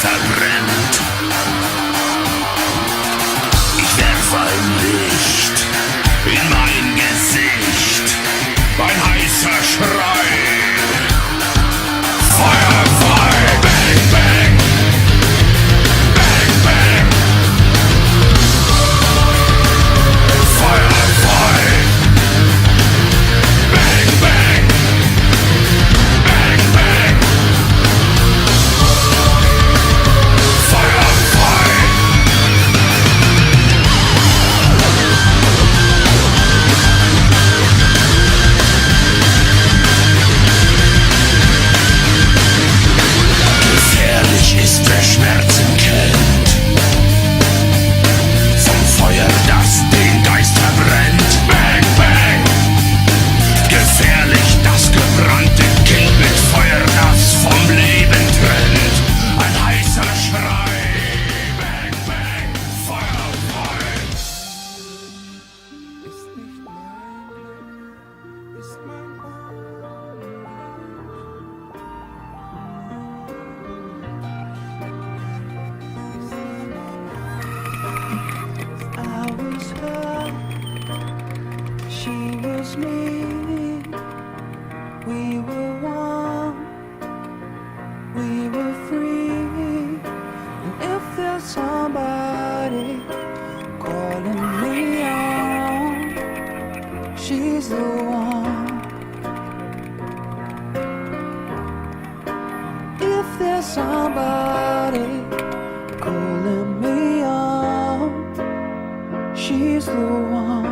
verbrennt. Ich werfe ein Licht in mein Gesicht, ein heißer Schrei. Feuerfrei, bang, bang, bang, bang. Feuerfrei, bang, bang, bang, bang. Feuerfrei. Gefährlich ist, wer Schmerzen kennt, vom Feuer, das den Geist verbrennt. Bang, bang. Gefährlich das gebrannte Kind mit Feuer, das vom Leben trennt. Ein heißer Schrei. Bang, bang. Feuerfrei. Ist nicht mein Glück, ist mein I was her, she was me. We were one, we were free. And if there's somebody calling me on, she's the one. If there's somebody calling me on, she's the one.